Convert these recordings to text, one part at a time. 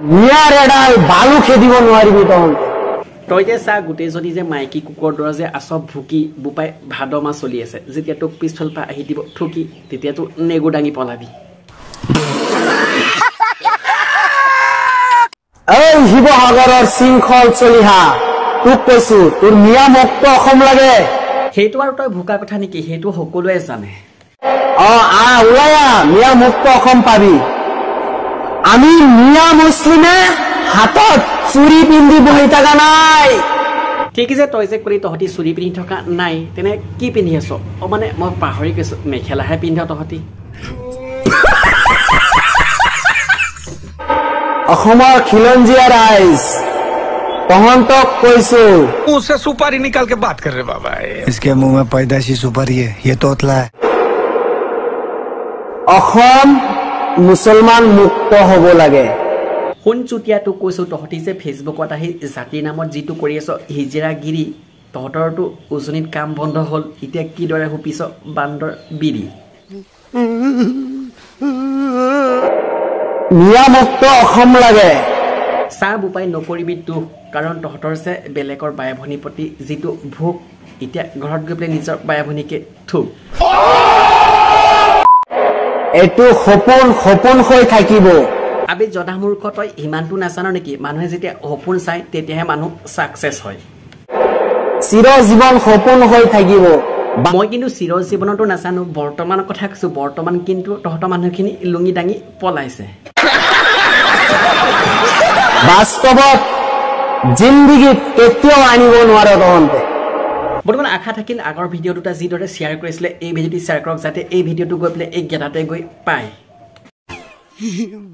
মিয়াৰ এডাল বালু খেদিব নোৱাৰিবি তই যে চা গোটেই যদি যে মাইকী কুকুৰ দৰে যে আছ ভুকি বুপাই ভাদ মাহ চলি আছে যেতিয়া তোক পিছফাল পৰা আহি দিব ঠুকি তেতিয়া তো নেগু দাঙি পলাবি এই শিৱসাগৰৰ শৃংখল চলিহা তোক কৈছো তোৰ মিয়া মুক্ত অসম লাগে সেইটো আৰু তই ভুকা কথা নেকি সেইটো সকলোৱে জানে ওলাই মিয়া মুক্ত অসম পাবি আমি মিয়া মুছলিমে হাতত চুৰি পিন্ধি বহি থকা নাই ঠিক আছে তই যে কৰি তহঁতি চুৰি পিন্ধি থকা নাই তেনে কি পিন্ধি আছ মানে মই পাহৰি গৈছো মেখেলাহে পিন্ধ তহঁতি অসমৰ খিলঞ্জীয়া ৰাইজ तहंतक कोइसो मुंह से सुपारी निकाल के बात कर रहे बाबा इसके मुंह में पैदाशी सुपारी है ये तोतला है অসম মুছলমান মুক্ত হ'ব লাগে हुन चुटिया तो কৈছো তহঁতি যে ফেসবুকত আহি জাতি নামত জিতু কৰি আছ হিজৰাগিৰি তহঁতৰটো উজনিত কাম বন্ধ হল এতিয়া কি দৰে হুপিছ বান্দৰ বিৰি মিয়া মুক্ত অসম লাগে চাহ বুপাই নকৰিবি তো কাৰণ তহঁতৰ যে বেলেগৰ বায়া ভনী প্ৰতি জিতু ভোক এতিয়া ঘৰত গৈ পেলাই নিজৰ বায়া ভনীকে থুক এটো সপোন হৈ থাকিব আবে জনা মূৰ্খ তই ইমানটো নাজানো নেকি মানুহে যেতিয়া সপোন চাই তেতিয়াহে মানুহ সাকসেস হয় চিৰ জীৱন সপোন হৈ থাকিব মই কিন্তু চিৰ জীৱনটো নাজানো বৰ্তমানৰ কথা কৈছো বৰ্তমান কিন্তু তহঁতৰ মানুহখিনি লুঙি দাঙি পলাইছে বাস্তৱত জিন্দেগীত কেতিয়াও আনিব নোৱাৰে তহঁতে বৰ্তমান আশা থাকিল আগৰ ভিডিঅ' দুটা যি দৰে শ্বেয়াৰ কৰিছিলে এই ভিডিঅ'টো শ্বেয়াৰ কৰক যাতে এই ভিডিঅ'টো গৈ পেলাই এই গেটাতে গৈ পায়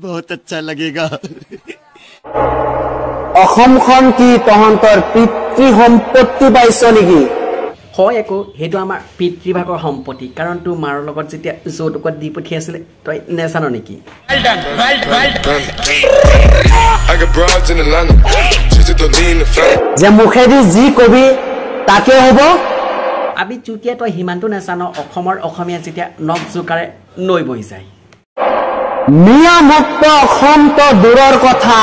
बहुत अच्छा लगेगा অসমখন কি তহঁতৰ পিতৃ সম্পত্তি পাইছ নেকি হয় একো হেতু আমাৰ পিতৃভাগৰ সম্পত্তি কাৰণ তোৰ মাৰৰ লগত যেতিয়া যৌতুকত দি পঠিয়াইছিলে তই নেজানো নেকি যে মুখেদি যি কবি তাকে হ'ব আবি চুটিয়া তই হিমানটো নেজানো অসমৰ অসমীয়া যেতিয়া নখ জোকাৰে নৈ বহি যায় মিয়া মুক্ত অসম তো দূৰৰ কথা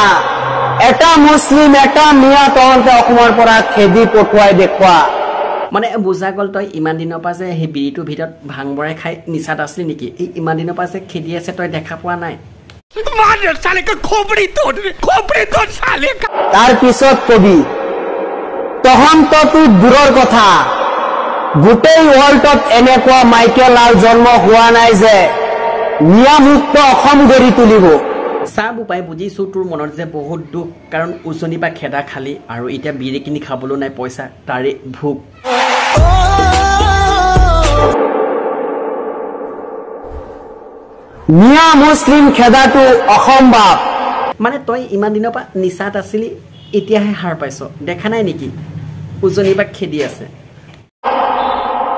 এটা মুছলিম এটা মিয়া তহঁতে অসমৰ পৰা খেদি পঠুৱাই দেখুৱা মানে বুজা গল তই ইমান দিনৰ পৰা যে সেই বিৰিটোৰ ভিতৰত ভাং বৰাই খাই নিচাত আছিলি নেকি এই ইমান দিনৰ পৰা যে খেদি আছে তই দেখা পোৱা নাই তাৰ পিছত কবি তহঁতটো দূৰৰ কথা গোটেই ৱৰ্ল্ডত এনেকুৱা মাইকেল আৰু জন্ম হোৱা নাই যে মিয়া মুক্ত অসম গঢ়ি তুলিব চাহ বুপাই বুজিছো তোৰ মনত যে বহুত দুখ কাৰণ উজনি বা খেদা খালি আৰু এতিয়া বিৰি কিনি খাবলৈ নাই পইচা তাৰে ভোক মিয়া মুছলিম খেদাটো অসম বাপ মানে তই ইমান দিনৰ পৰা নিচাত আছিলি এতিয়াহে হাৰ পাইছ দেখা নাই নেকি উজনি বা খেদি আছে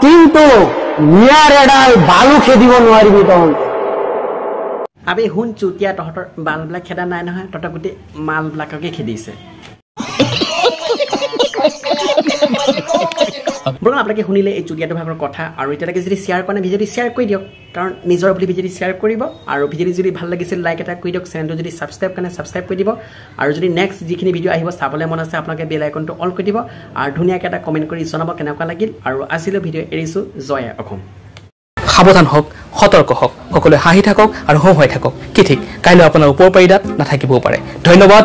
কিন্তু মিয়াৰ এডাল বালু খেদিব নোৱাৰিবি তহঁতে আবে হুন চুটিয়া তহঁতৰ বালবিলাক খেদা নাই নহয় তহঁতৰ গোটেই মালবিলাককে খেদিছে বলুন আপোনালোকে শুনিলে এই চুটিয়াটো ভাগৰ কথা আৰু এতিয়ালৈকে যদি শ্বেয়াৰ কৰা নাই ভিডিঅ'টো শ্বেয়াৰ কৰি দিয়ক কাৰণ নিজৰ বুলি ভিডিঅ'টো শ্বেয়াৰ কৰিব আৰু ভিডিঅ'টো যদি ভাল লাগিছিল লাইক এটা কৰি দিয়ক চেনেলটো যদি ছাবস্ক্ৰাইব কাৰণে ছাবস্ক্ৰাইব কৰি দিব আৰু যদি নেক্সট যিখিনি ভিডিঅ' আহিব চাবলৈ মন আছে আপোনালোকে বেল আইকনটো অল কৰি দিব আৰু ধুনীয়াকৈ এটা কমেণ্ট কৰি জনাব কেনেকুৱা লাগিল আৰু আজিলৈ ভিডিঅ' এৰিছোঁ জয় অসম সাৱধান হওক সতৰ্ক হওক সকলোৱে হাঁহি থাকক আৰু হওঁ হৈ থাকক কি ঠিক কাইলৈ আপোনাৰ উপৰপাৰিদাত নাথাকিবও পাৰে ধন্যবাদ